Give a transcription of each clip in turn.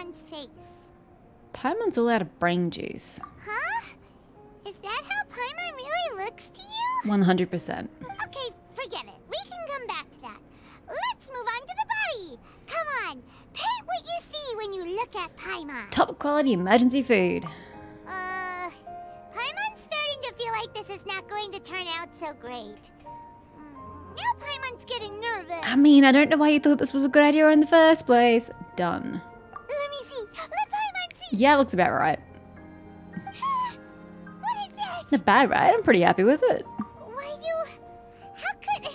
Paimon's face. Paimon's all out of brain juice. Huh? Is that how Paimon really looks to you? 100%. Okay, forget it. We can come back to that. Let's move on to the body. Come on, paint what you see when you look at Paimon. Top quality emergency food. Paimon's starting to feel like this is not going to turn out so great. Now Paimon's getting nervous. I mean, I don't know why you thought this was a good idea in the first place. Done. Let me see. Let Paimon see. Yeah, looks about right. What is this? Not bad, right? I'm pretty happy with it. Why you... How could...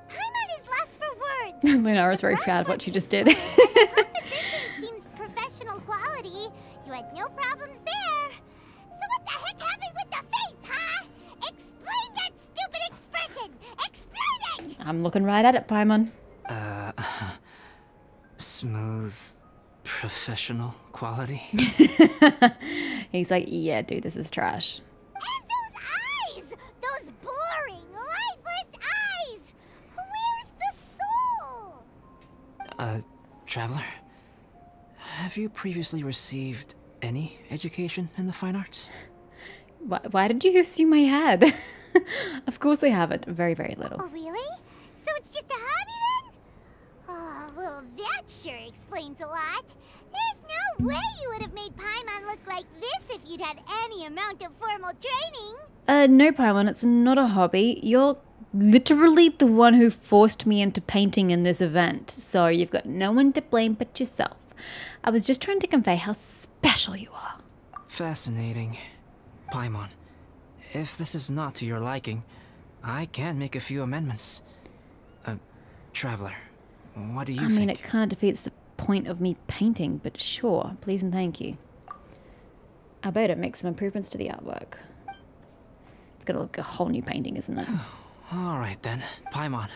Paimon is lost for words. Lunara's very proud of what she just did. And the composition seems professional quality. You had no problems there. So what the heck happened with the face, huh? Explain that stupid expression! Explain it! I'm looking right at it, Paimon. Smooth, professional quality. He's like, yeah, dude, this is trash. And those eyes! Those boring, lifeless eyes! Where's the soul? Traveler, have you previously received any education in the fine arts? Why did you assume I had? Of course I haven't. Very, very little. Oh, really? So it's just a hobby then? Oh, well, that sure explains a lot. There's no way you would have made Paimon look like this if you'd had any amount of formal training. No, Paimon, it's not a hobby. You're literally the one who forced me into painting in this event, so you've got no one to blame but yourself. I was just trying to convey how special you are. Fascinating. Paimon, if this is not to your liking, I can make a few amendments. Traveler, what do you think? I mean, it kind of defeats the point of me painting, but sure, please and thank you. Alberto, make some improvements to the artwork. It's gonna look a whole new painting, isn't it? Alright then. Paimon,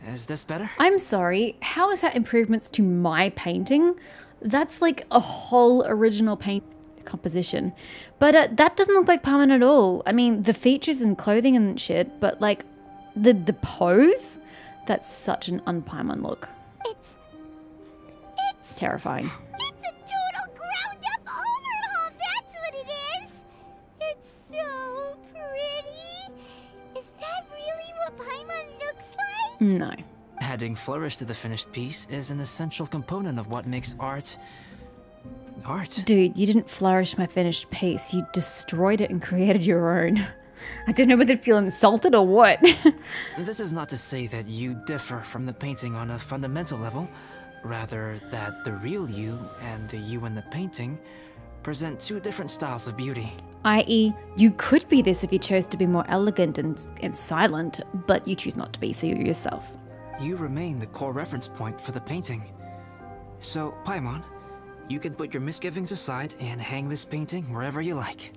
is this better? I'm sorry, how is that improvements to my painting? That's like a whole original paint composition. But that doesn't look like Paimon at all. I mean, the features and clothing and shit, but like the pose? That's such an un-Paimon look. It's terrifying. It's a total ground-up overhaul, that's what it is! It's so pretty! Is that really what Paimon looks like? No. Adding flourish to the finished piece is an essential component of what makes art... art. Dude, you didn't flourish my finished piece. You destroyed it and created your own. I don't know whether to feel insulted or what. This is not to say that you differ from the painting on a fundamental level, rather that the real you and the you in the painting present two different styles of beauty. I.e., you could be this if you chose to be more elegant and silent, but you choose not to be, so you're yourself. You remain the core reference point for the painting. So, Paimon, you can put your misgivings aside and hang this painting wherever you like.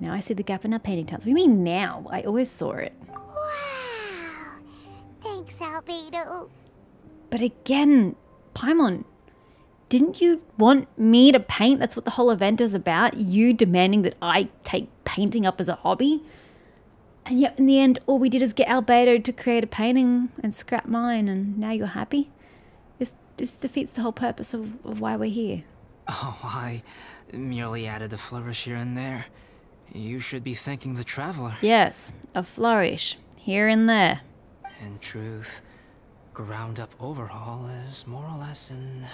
Now I see the gap in our painting tiles. What do you mean now? I always saw it. Wow! Thanks, Albedo. But again, Paimon, didn't you want me to paint? That's what the whole event is about. You demanding that I take painting up as a hobby? And yet in the end, all we did is get Albedo to create a painting and scrap mine, and now you're happy? This defeats the whole purpose of why we're here. Oh, I merely added a flourish here and there. You should be thanking the traveler. Yes, a flourish, here and there. In truth, ground-up overhaul is more or less an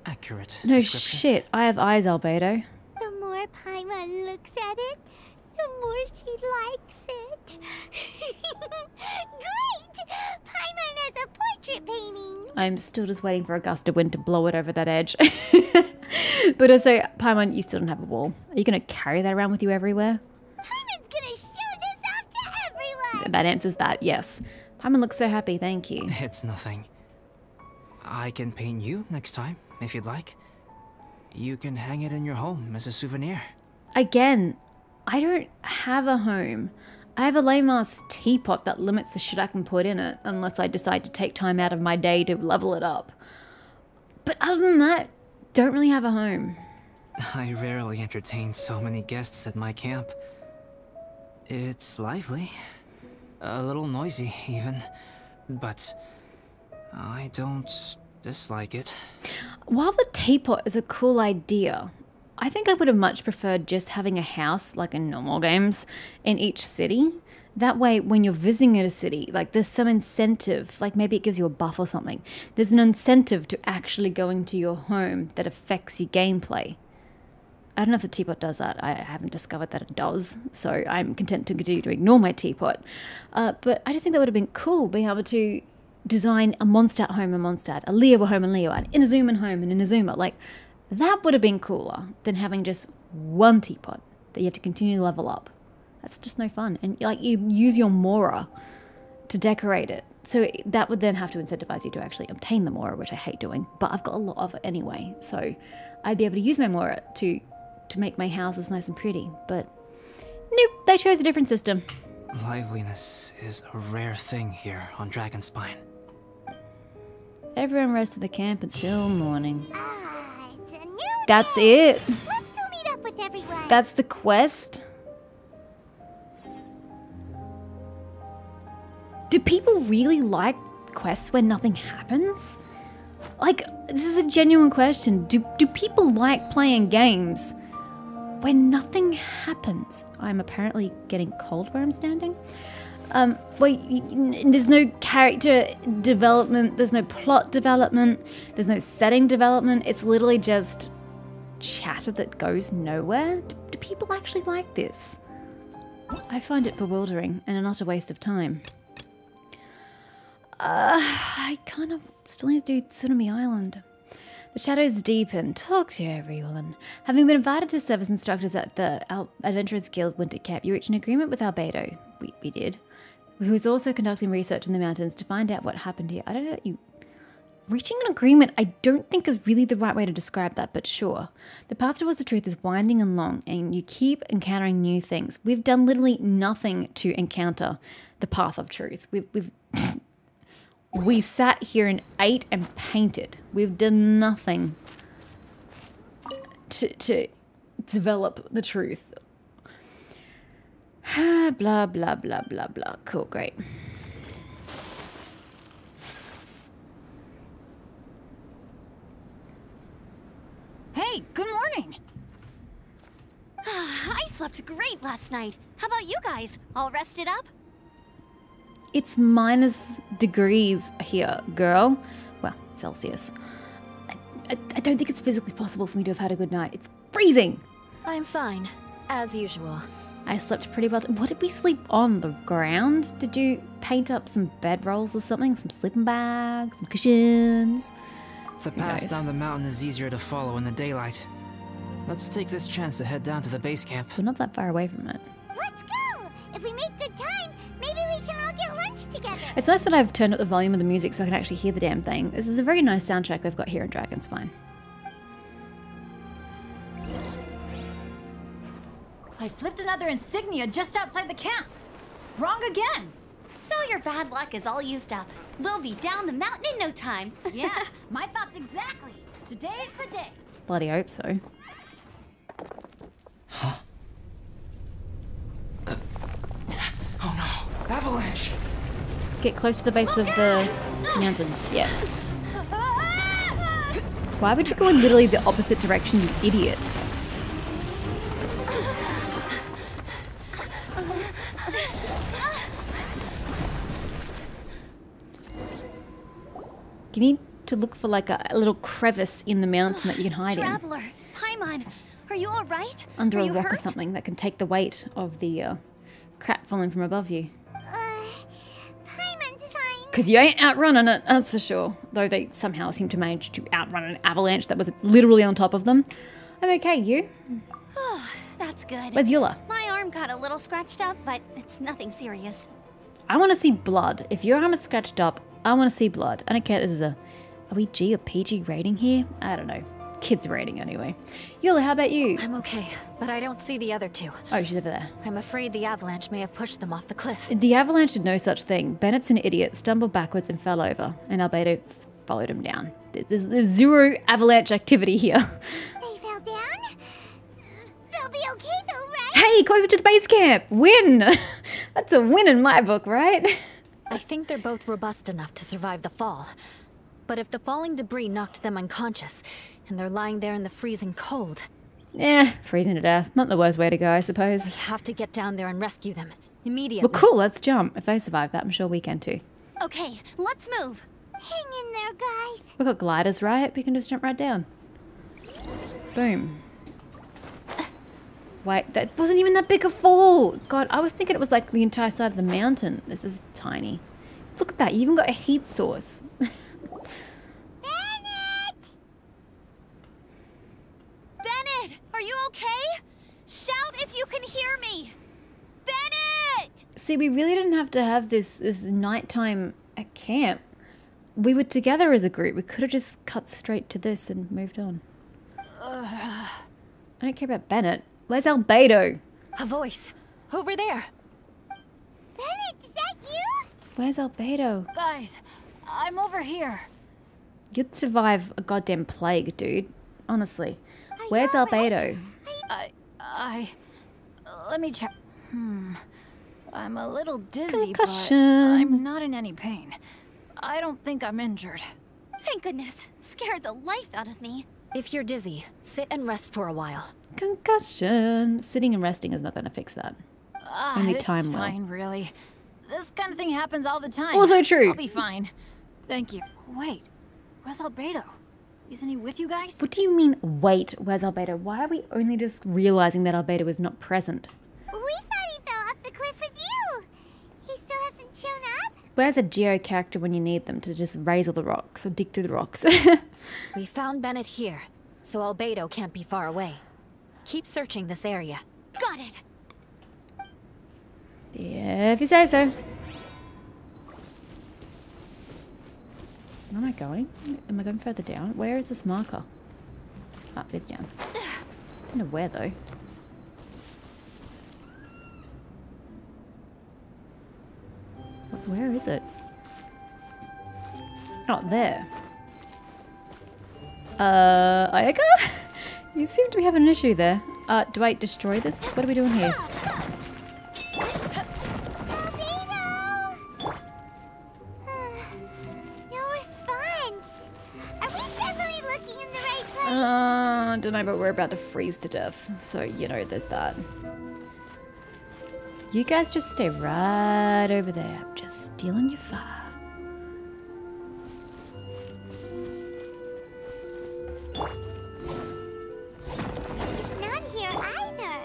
accurate No description. shit, I have eyes, Albedo. The more Paimon looks at it, the more she likes it. Great! Paimon has a portrait painting. I'm still just waiting for a gust of wind to blow it over that edge. But also, Paimon, you still don't have a wall. Are you going to carry that around with you everywhere? Paimon's gonna show this off to everyone! That answers that, yes. Paimon looks so happy, thank you. It's nothing. I can paint you next time, if you'd like. You can hang it in your home as a souvenir. Again, I don't have a home. I have a lame-ass teapot that limits the shit I can put in it, unless I decide to take time out of my day to level it up. But other than that, don't really have a home. I rarely entertain so many guests at my camp. It's lively. A little noisy, even. But I don't dislike it. While the teapot is a cool idea, I think I would have much preferred just having a house, like in normal games, in each city. That way, when you're visiting a city, like there's some incentive, like maybe it gives you a buff or something. There's an incentive to actually go into your home that affects your gameplay. I don't know if the teapot does that. I haven't discovered that it does, so I'm content to continue to ignore my teapot. But I just think that would have been cool, being able to design a Mondstadt home in Mondstadt, a Leo home in Leo, an Inazuman home in Inazuma. Like, that would have been cooler than having just one teapot that you have to continue to level up. That's just no fun. And like, you use your Mora to decorate it. So that would then have to incentivize you to actually obtain the Mora, which I hate doing. But I've got a lot of it anyway. So I'd be able to use my Mora to make my houses nice and pretty. But nope, they chose a different system. Liveliness is a rare thing here on Dragonspine. Everyone rests at the camp until morning. It's a new That's day. it. Let's go meet up with everyone. That's the quest. Do people really like quests where nothing happens? Like, this is a genuine question. Do people like playing games where nothing happens? I'm apparently getting cold where I'm standing. There's no character development, there's no plot development, there's no setting development. It's literally just chatter that goes nowhere. Do people actually like this? I find it bewildering and an utter waste of time. I kind of still need to do Tsunami Island. The shadows deepen. Talk to everyone. Having been invited to serve as instructors at the Adventurers Guild Winter Camp, you reached an agreement with Albedo. We did. Who was also conducting research in the mountains to find out what happened here. I don't know. Reaching an agreement, I don't think is really the right way to describe that, but sure. The path towards the truth is winding and long, and you keep encountering new things. We've done literally nothing to encounter the path of truth. We sat here and ate and painted. We've done nothing to develop the truth. Blah, blah, blah, blah, blah. Cool, great. Hey, good morning. I slept great last night. How about you guys? All rested up? It's minus degrees here, girl. Well, Celsius. I don't think it's physically possible for me to have had a good night. It's freezing. I'm fine, as usual. I slept pretty well. What did we sleep on? The ground? Did you paint up some bedrolls or something? Some sleeping bags? Some cushions? The path down the mountain is easier to follow in the daylight. Let's take this chance to head down to the base camp. We're not that far away from it. Let's go. If we make good time, maybe we can all get lunch together. It's nice that I've turned up the volume of the music so I can actually hear the damn thing. This is a very nice soundtrack we've got here in Dragonspine. I flipped another insignia just outside the camp. Wrong again. So your bad luck is all used up. We'll be down the mountain in no time. Yeah, my thoughts exactly. Today's the day. Bloody hope so. Huh? Oh no! Avalanche! Get close to the base of the mountain. Yeah. Why would you go in literally the opposite direction, you idiot? You need to look for like a little crevice in the mountain that you can hide in. Traveler, Paimon, are you all right? Under Are a you rock or hurt? something that can take the weight of the crap falling from above you. Paimon's fine. Because you ain't outrunning it, that's for sure. Though they somehow seem to manage to outrun an avalanche that was literally on top of them. I'm okay, you? Oh, that's good. Where's Eula? My arm got a little scratched up, but it's nothing serious. I want to see blood. If your arm is scratched up, I want to see blood. I don't care if this is a... Are we G or PG rating here? I don't know. Kids rating anyway. Eula, how about you? I'm okay, but I don't see the other two. Oh, she's over there. I'm afraid the avalanche may have pushed them off the cliff. The avalanche did no such thing. Bennett's an idiot, stumbled backwards and fell over, and Albedo followed him down. There's zero avalanche activity here. They fell down? They'll be okay though, right? Hey, closer to the base camp! Win! That's a win in my book, right? I think they're both robust enough to survive the fall. But if the falling debris knocked them unconscious, and they're lying there in the freezing cold... Freezing to death. Not the worst way to go, I suppose. We have to get down there and rescue them. Immediately. Well, cool, let's jump. If they survive that, I'm sure we can too. Okay, let's move. Hang in there, guys. We've got gliders, right? We can just jump right down. Boom. Wait, that wasn't even that big a fall. God, I was thinking it was like the entire side of the mountain. This is tiny. Look at that, you even got a heat source. Bennett, are you okay? Shout if you can hear me. Bennett! See, we really didn't have to have this nighttime at camp. We were together as a group. We could have just cut straight to this and moved on. I don't care about Bennett. Where's Albedo? A voice. Over there. Bennett, is that you? Where's Albedo? Guys, I'm over here. You'd survive a goddamn plague, dude. Honestly. Where's Albedo? Let me check. I'm a little dizzy, Concussion. but I'm not in any pain. I don't think I'm injured. Thank goodness. Scared the life out of me. If you're dizzy, sit and rest for a while. Concussion. Sitting and resting is not going to fix that. Only It's time will. fine, really. This kind of thing happens all the time. Also true. I'll be fine. Thank you. Wait, where's Albedo? Isn't he with you guys? What do you mean, wait, where's Albedo? Why are we only just realizing that Albedo is not present? We thought he fell off the cliff with you. He still hasn't shown up? Where's a Geo character when you need them to just raise all the rocks or dig through the rocks? We found Bennett here, so Albedo can't be far away. Keep searching this area. Got it. Yeah, if you say so. Where am I going? Am I going further down? Where is this marker? Ah, it's down. Don't know where though. Where is it? Oh, there. Ayaka? You seem to be having an issue there. Do I destroy this? What are we doing here? No response. Are we definitely looking in the right place? I don't know, but we're about to freeze to death. So, you know, there's that. You guys just stay right over there. I'm just stealing your fire. He's not here either.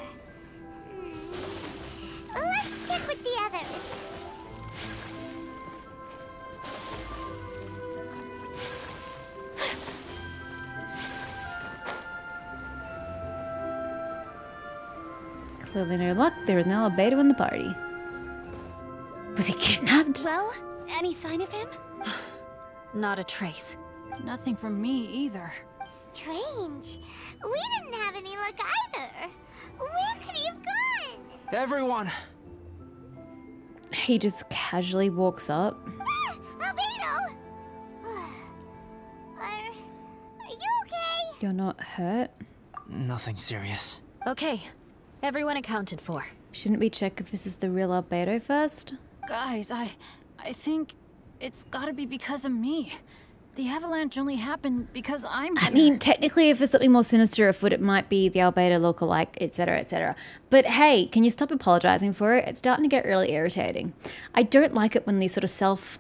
Let's check with the others. Clearly no luck. There is now a beta in the party. Was he kidnapped? Well, any sign of him? Not a trace. Nothing from me either. Strange. We didn't have any luck either. Where could he have gone? Everyone! He just casually walks up. Albedo! Are you okay? You're not hurt? Nothing serious. Okay, everyone accounted for. Shouldn't we check if this is the real Albedo first? Guys, I think it's gotta be because of me. The avalanche only happened because I'm here. I mean, technically, if there's something more sinister afoot, it might be the Albedo lookalike, etc., etc. But hey, can you stop apologizing for it? It's starting to get really irritating. I don't like it when these sort of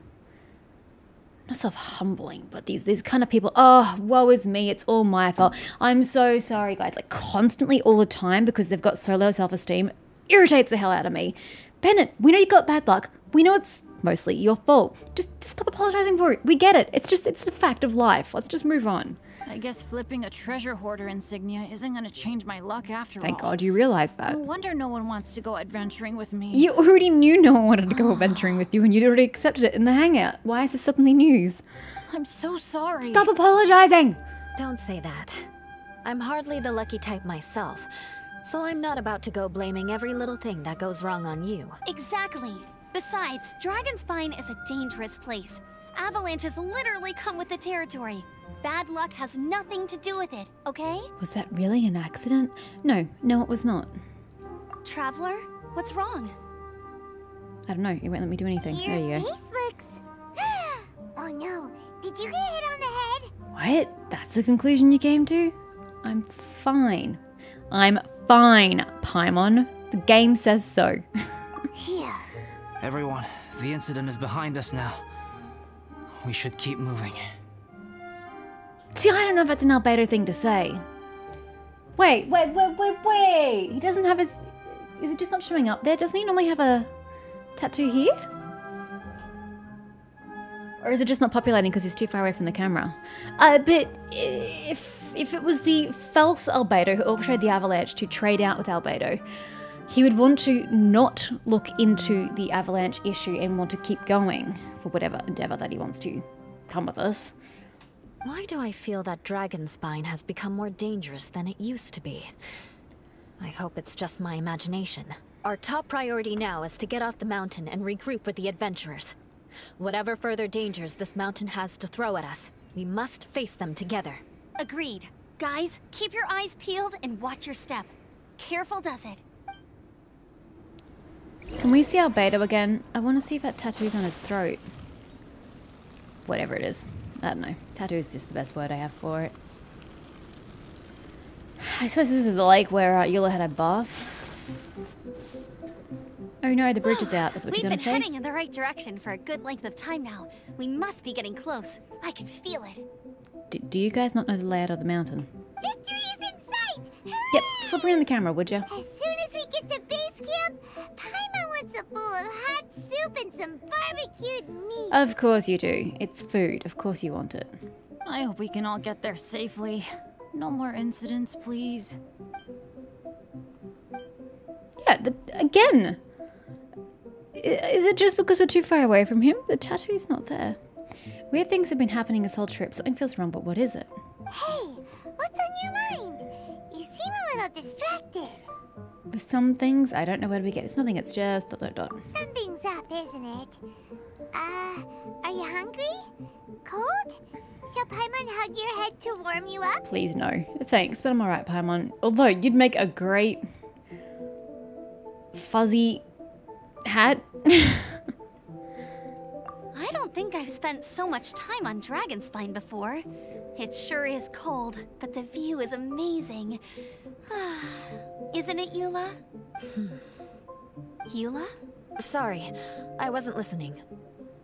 not self-humbling, but these kind of people, oh, woe is me, it's all my fault. I'm so sorry, guys. Like, constantly, all the time, because they've got so low self-esteem, irritates the hell out of me. Bennett, we know you got bad luck. We know it's mostly your fault. Just stop apologizing for it. We get it. It's the fact of life. Let's just move on. I guess flipping a treasure hoarder insignia isn't gonna change my luck after all. Thank God you realized that. No wonder no one wants to go adventuring with me. You already knew no one wanted to go adventuring with you, and you'd already accepted it in the hangout. Why is this suddenly news? I'm so sorry. Stop apologizing! Don't say that. I'm hardly the lucky type myself, so I'm not about to go blaming every little thing that goes wrong on you. Exactly. Besides, Dragonspine is a dangerous place. Avalanches literally come with the territory. Bad luck has nothing to do with it, okay? Was that really an accident? No, it was not. Traveler, what's wrong? I don't know. It won't let me do anything. There you Your go. face looks... Oh no, did you get hit What? That's the conclusion you came to? I'm fine. I'm fine, Paimon. The game says so. Phew. Everyone, the incident is behind us now. We should keep moving. See, I don't know if that's an Albedo thing to say. Wait. He doesn't have his... Is it just not showing up there? Doesn't he normally have a tattoo here? Or is it just not populating because he's too far away from the camera? But if it was the false Albedo who orchestrated the avalanche to trade out with Albedo, he would want to not look into the avalanche issue and want to keep going for whatever endeavor that he wants to come with us. Why do I feel that Dragonspine has become more dangerous than it used to be? I hope it's just my imagination. Our top priority now is to get off the mountain and regroup with the adventurers. Whatever further dangers this mountain has to throw at us, we must face them together. Agreed. Guys, keep your eyes peeled and watch your step. Careful does it. Can we see Albedo again? I want to see if that tattoo's on his throat. Whatever it is. I don't know. Tattoo is just the best word I have for it. I suppose this is the lake where Eula had a bath. Oh no, the bridge is out. That's what you're gonna say? We've been heading in the right direction for a good length of time now. We must be getting close. I can feel it. Do you guys not know the layout of the mountain? Victory is in sight! Hooray! Yep, flip around the camera, would you? As soon as we get to base camp, Paimon wants a bowl of hot soup and some barbecued meat. Of course you do. It's food. Of course you want it. I hope we can all get there safely. No more incidents, please. Yeah, again. Is it just because we're too far away from him? The tattoo's not there. Weird things have been happening this whole trip. Something feels wrong, but what is it? Hey, what's on your mind? You seem a little distracted. With some things, I don't know where to begin. It's nothing, it's just ... Something's up, isn't it? Are you hungry? Cold? Shall Paimon hug your head to warm you up? Please no. Thanks, but I'm alright, Paimon. Although, you'd make a great... fuzzy... hat. I don't think I've spent so much time on Dragonspine before. It sure is cold, but the view is amazing. Isn't it, Eula? Eula? Sorry, I wasn't listening.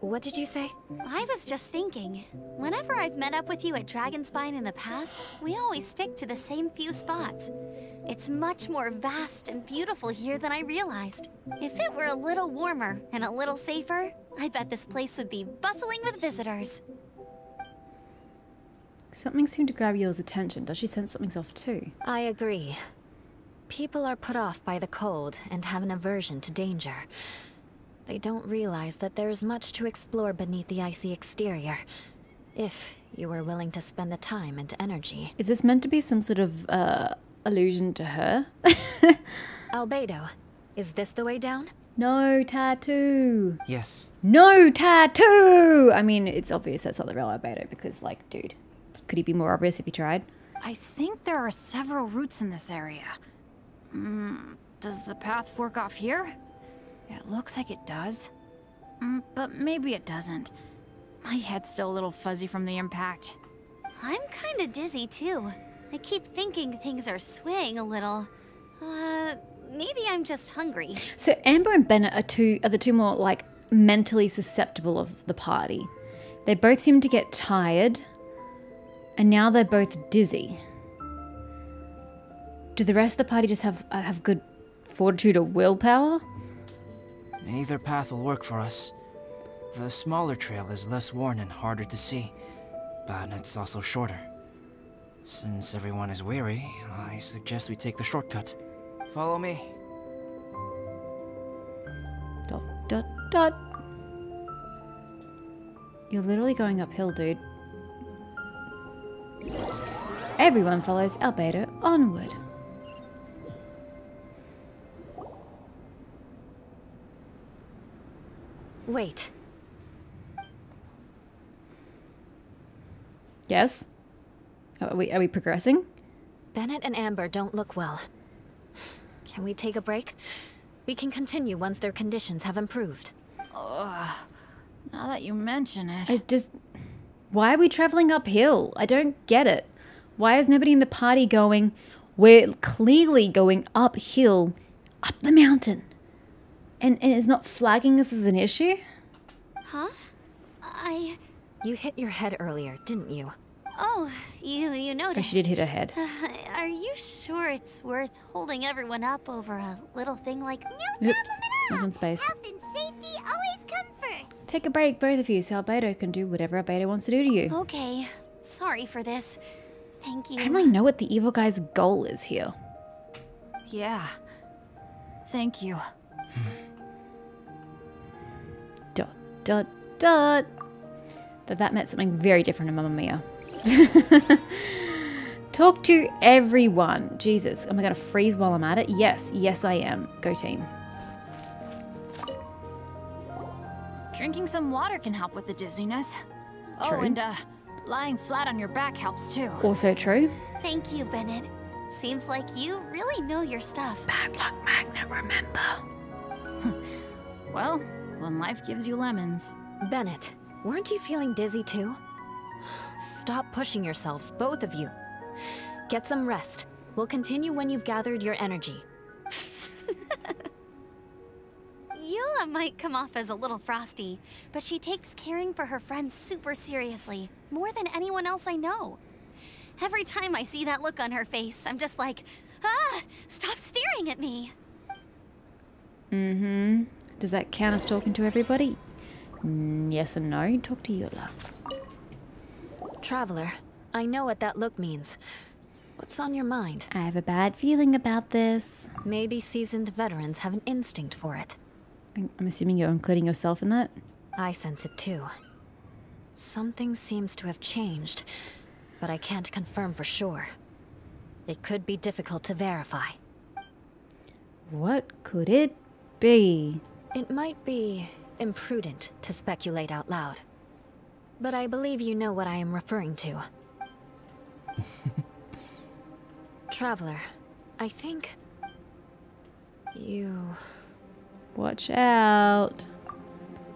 What did you say? I was just thinking. Whenever I've met up with you at Dragonspine in the past, we always stick to the same few spots. It's much more vast and beautiful here than I realized. If it were a little warmer and a little safer, I bet this place would be bustling with visitors. Something seemed to grab Eula's attention. Does she sense something's off too? I agree. People are put off by the cold and have an aversion to danger. They don't realize that there's much to explore beneath the icy exterior, if you were willing to spend the time and energy. Is this meant to be some sort of, allusion to her? Albedo, is this the way down? No tattoo! Yes. No tattoo! I mean, it's obvious that's not the real Albedo because, like, dude, could he be more obvious if he tried? I think there are several routes in this area. Does the path fork off here? It looks like it does. But maybe it doesn't. My head's still a little fuzzy from the impact. I'm kinda dizzy too. I keep thinking things are swaying a little. Maybe I'm just hungry. So Amber and Bennett are the two more, like, mentally susceptible of the party. They both seem to get tired, and now they're both dizzy. Do the rest of the party just have good fortitude or willpower? Either path will work for us. The smaller trail is less worn and harder to see, but it's also shorter. Since everyone is weary, I suggest we take the shortcut. Follow me. ... You're literally going uphill, dude. Everyone follows Albedo onward. Wait. Yes? Are we progressing? Bennett and Amber don't look well. Can we take a break? We can continue once their conditions have improved. Ugh. Now that you mention it. Why are we traveling uphill? I don't get it. Why is nobody in the party going, we're clearly going uphill, up the mountain? And it's not flagging us as an issue? Huh? You hit your head earlier, didn't you? Oh, you noticed. Oh, she did hit her head. Are you sure it's worth holding everyone up over a little thing like... No Oops, problem at not all. in space. Health and safety always come first. Take a break, both of you, so Albedo can do whatever Albedo wants to do to you. Okay, sorry for this. Thank you. I don't really know what the evil guy's goal is here. Yeah. Thank you. Dot, dot, dot. That meant something very different to Mamma Mia. Talk to everyone. Jesus, am I going to freeze while I'm at it? Yes, yes I am. Go team. Drinking some water can help with the dizziness. True. Oh, and lying flat on your back helps too. Also true. Thank you, Bennett. Seems like you really know your stuff. Bad luck magnet, remember. Well, when life gives you lemons. Bennett, weren't you feeling dizzy too? Stop pushing yourselves, both of you. Get some rest. We'll continue when you've gathered your energy. Eula might come off as a little frosty, but she takes caring for her friends super seriously, more than anyone else I know. Every time I see that look on her face, I'm just like, stop staring at me. Mm-hmm. Does that count as talking to everybody? Yes and no. Talk to Eula. Traveler, I know what that look means. What's on your mind? I have a bad feeling about this. Maybe seasoned veterans have an instinct for it. I'm assuming you're including yourself in that? I sense it too. Something seems to have changed, but I can't confirm for sure. It could be difficult to verify. What could it be? It might be imprudent to speculate out loud, but I believe you know what I am referring to. Traveler, I think... you... Watch out.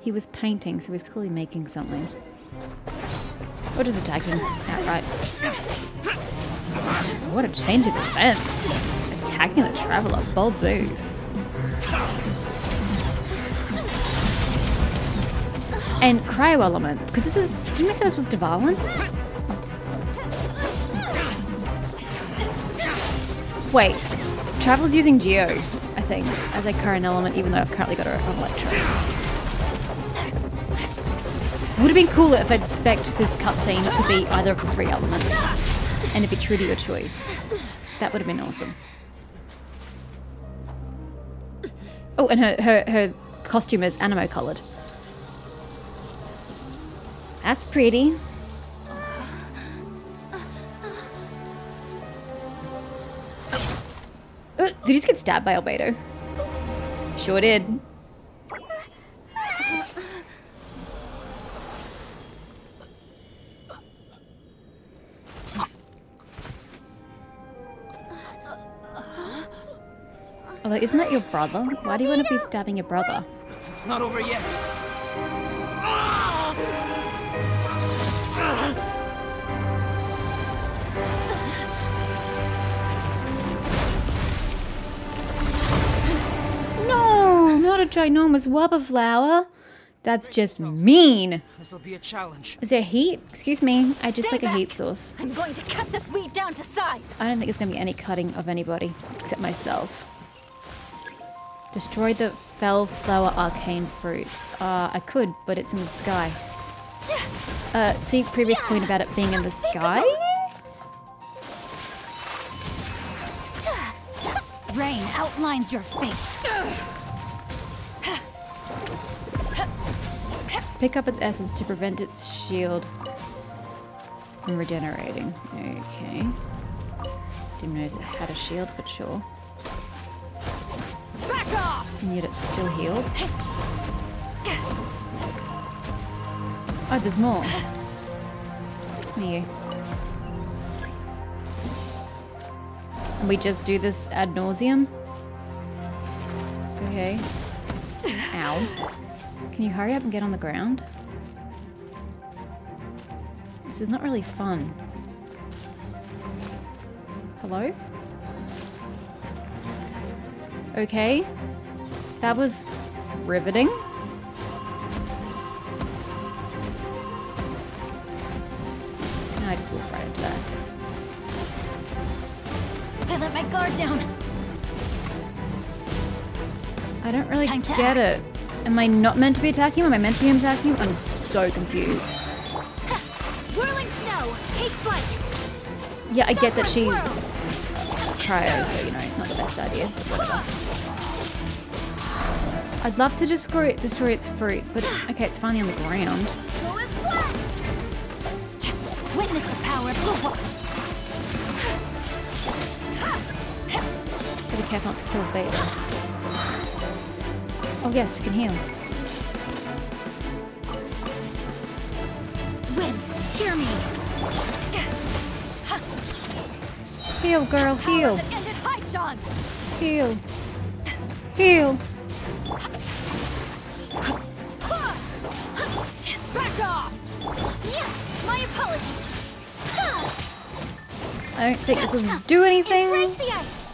He was painting, so he's clearly making something. Or just attacking outright. What a change of events. Attacking the Traveler, bold move. And cryo element, because this is, didn't we say this was Dvalin? Wait, Traveler's using Geo, I think, as a current element, even though I've currently got her on Electro. Would have been cooler if I'd spec'd this cutscene to be either of the three elements, and it'd be true to your choice. That would have been awesome. Oh, and her costume is animo coloured. That's pretty. Did he just get stabbed by Albedo? Sure did. Although, isn't that your brother? Why do you want to be stabbing your brother? It's not over yet. No, not a ginormous wubba flower. That's just mean. This'll be a challenge. Is there heat? Excuse me, I just like a heat source. I'm going to cut this weed down to size! I don't think there's going to be any cutting of anybody except myself. Destroy the fell flower arcane fruits. I could, but it's in the sky. See previous point about it being in the sky? Rain outlines your fate. Pick up its essence to prevent its shield from regenerating. Okay. Didn't realize it had a shield, but sure. Back off! And yet it's still healed. Oh, there's more. Here. And we just do this ad nauseum. Okay. Ow. Can you hurry up and get on the ground? This is not really fun. Hello? Okay. That was riveting. No, I just walked right into that. I let my guard down. I don't really Time to get act. it. Am I not meant to be attacking him? Am I meant to be attacking him? I'm so confused. Whirling snow, take flight. Yeah, I get that she's Swirl. cryo, so you know, not the best idea. Whatever. I'd love to destroy its fruit, but okay, it's finally on the ground. Go as flat. Witness the power of the one. Gotta be careful not to kill Beta. Oh yes, we can heal. Wind, hear me. Heal, girl, heal. That ended high, Sean. Heal. Heal. Back off. Yeah, my apologies. I don't think this will do anything. Embrace the ice.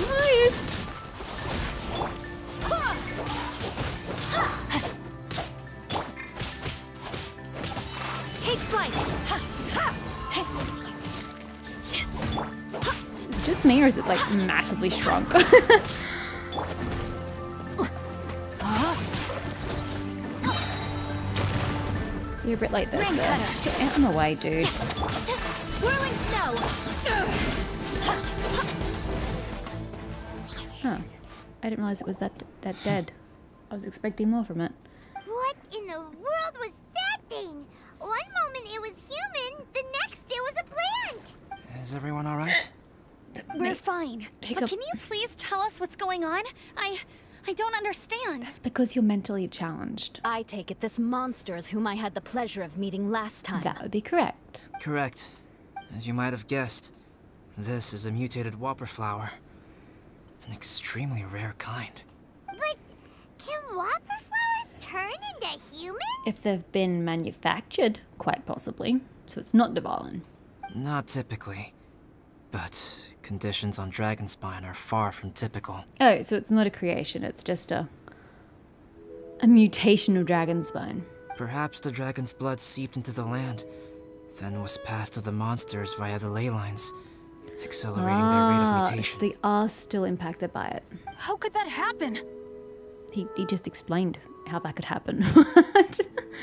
Nice. Take flight. Is it just me or is it like massively shrunk? You're a bit like this. Ring cutter. Get out of my way, dude. Whirling snow. Huh. I didn't realize it was that dead. I was expecting more from it. What in the world was that thing? One moment it was human, the next it was a plant. Is everyone alright? We're fine. Hiccup. But can you please tell us what's going on? I don't understand. That's because you're mentally challenged. I take it this monster is whom I had the pleasure of meeting last time. That would be correct. Correct. As you might have guessed, this is a mutated whopper flower. An extremely rare kind. But can whopper flowers turn into humans? If they've been manufactured, quite possibly. So it's not divine. Not typically. But conditions on Dragonspine are far from typical. Oh, so it's not a creation, it's just a mutation of Dragonspine. Perhaps the dragon's blood seeped into the land, then was passed to the monsters via the ley lines, accelerating their rate of mutation. So they are still impacted by it. How could that happen? He just explained how that could happen.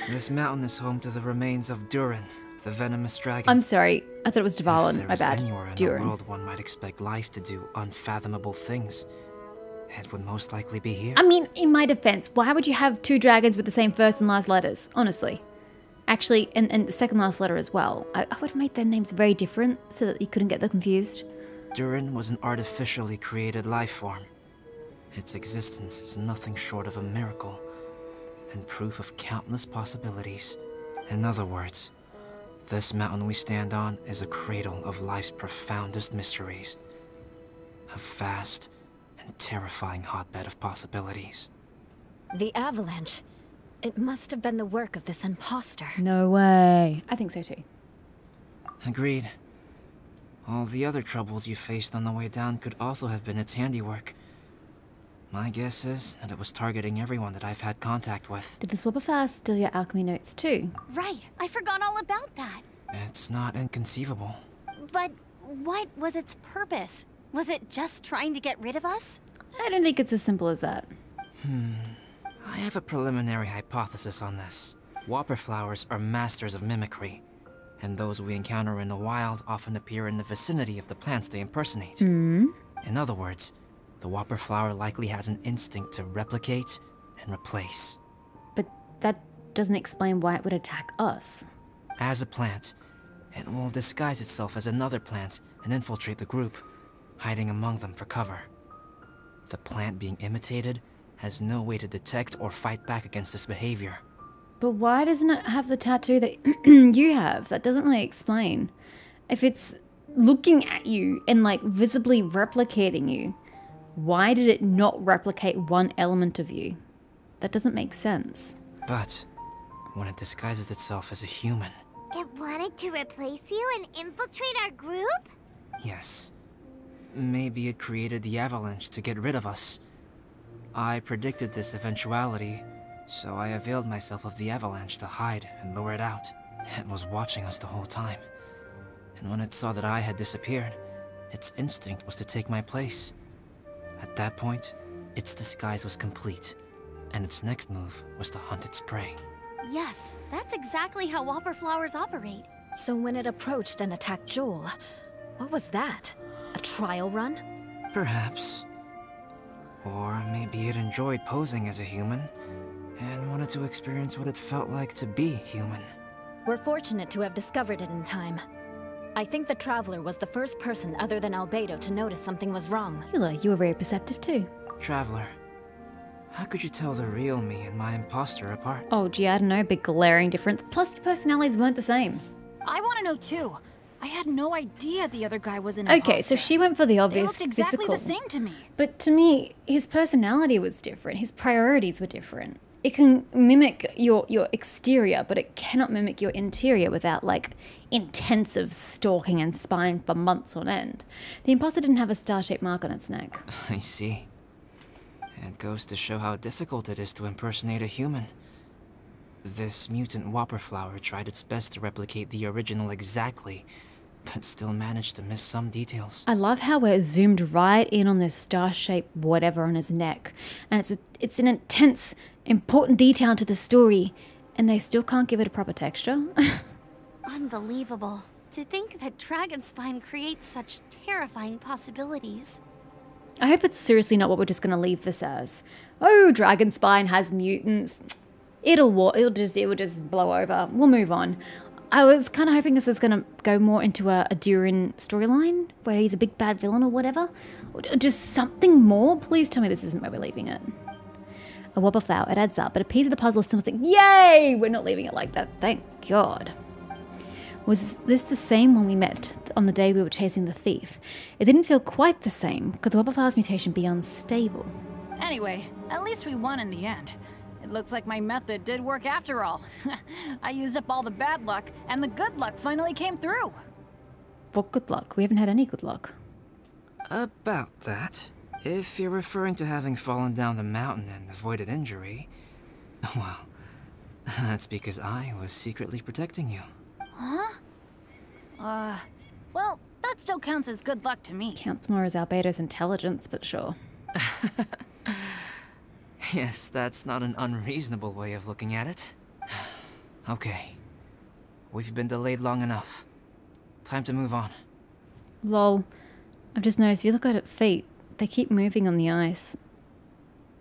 This mountain is home to the remains of Durin, the venomous dragon. I'm sorry, I thought it was If Dvalin, there my is bad. anywhere in the Durin. world one might expect life to do unfathomable things, it would most likely be here. I mean, in my defense, why would you have two dragons with the same first and last letters? Honestly. Actually, and the second last letter as well. I would have made their names very different so that you couldn't get them confused. Durin was an artificially created life form. Its existence is nothing short of a miracle, and proof of countless possibilities. In other words, this mountain we stand on is a cradle of life's profoundest mysteries. A vast and terrifying hotbed of possibilities. The avalanche. It must have been the work of this imposter. No way. I think so too. Agreed. All the other troubles you faced on the way down could also have been its handiwork. My guess is that it was targeting everyone that I've had contact with. Did the swapper flower steal your alchemy notes too? Right, I forgot all about that. It's not inconceivable. But what was its purpose? Was it just trying to get rid of us? I don't think it's as simple as that. I have a preliminary hypothesis on this. Whopper flowers are masters of mimicry, and those we encounter in the wild often appear in the vicinity of the plants they impersonate. In other words, the whopper flower likely has an instinct to replicate and replace. But that doesn't explain why it would attack us. As a plant, it will disguise itself as another plant and infiltrate the group, hiding among them for cover. The plant being imitated has no way to detect or fight back against this behavior. But why doesn't it have the tattoo that you have? That doesn't really explain. If it's looking at you and like visibly replicating you, why did it not replicate one element of you? That doesn't make sense. But when it disguises itself as a human, It wanted to replace you and infiltrate our group? Yes. Maybe it created the avalanche to get rid of us. I predicted this eventuality, so I availed myself of the avalanche to hide and lure it out. It was watching us the whole time. And when it saw that I had disappeared, its instinct was to take my place. At that point, its disguise was complete, and its next move was to hunt its prey. Yes, that's exactly how whopper flowers operate. So when it approached and attacked Jewel, what was that? A trial run? Perhaps. Or maybe it enjoyed posing as a human, and wanted to experience what it felt like to be human. We're fortunate to have discovered it in time. I think the Traveler was the first person other than Albedo to notice something was wrong. You were very perceptive too. Traveler, how could you tell the real me and my imposter apart? Oh gee, I don't know, big glaring difference. Plus your personalities weren't the same. I want to know too. I had no idea the other guy was an Okay, so imposter. she went for the They obvious looked exactly physical. the same to me. But to me, his personality was different. His priorities were different. It can mimic your exterior, but it cannot mimic your interior without, like, intensive stalking and spying for months on end. The imposter didn't have a star-shaped mark on its neck. I see. It goes to show how difficult it is to impersonate a human. This mutant whopper flower tried its best to replicate the original exactly, but still managed to miss some details. I love how we're zoomed right in on this star-shaped whatever on his neck. And it's an intense, important detail to the story, and they still can't give it a proper texture. Unbelievable. To think that Dragonspine creates such terrifying possibilities. I hope it's seriously not what we're just going to leave this as. Oh, Dragonspine has mutants. It will just blow over. We'll move on. I was kind of hoping this is going to go more into a Durin storyline, where he's a big bad villain or whatever. Or just something more. Please tell me this isn't where we're leaving it. A wobble flower, it adds up, but a piece of the puzzle is still like, yay! We're not leaving it like that, thank God. Was this the same one we met on the day we were chasing the thief? It didn't feel quite the same. Could the wobble flower's mutation be unstable? Anyway, at least we won in the end. It looks like my method did work after all. I used up all the bad luck, and the good luck finally came through. What good luck? We haven't had any good luck. About that, if you're referring to having fallen down the mountain and avoided injury, well, that's because I was secretly protecting you. Huh? Well, that still counts as good luck to me. Counts more as Albedo's intelligence, but sure. Yes, that's not an unreasonable way of looking at it. Okay. We've been delayed long enough. Time to move on. Lol. I've just noticed if you look at its feet, they keep moving on the ice.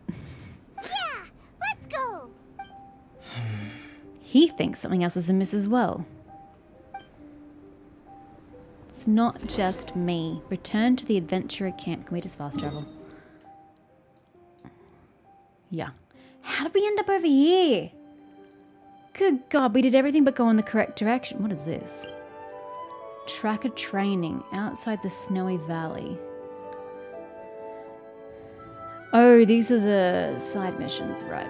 Yeah, let's go. He thinks something else is amiss as well. It's not just me. Return to the adventurer camp. Can we just fast travel? Yeah. How did we end up over here? Good God, we did everything but go in the correct direction. What is this? Tracker training outside the snowy valley. Oh, these are the side missions. Right.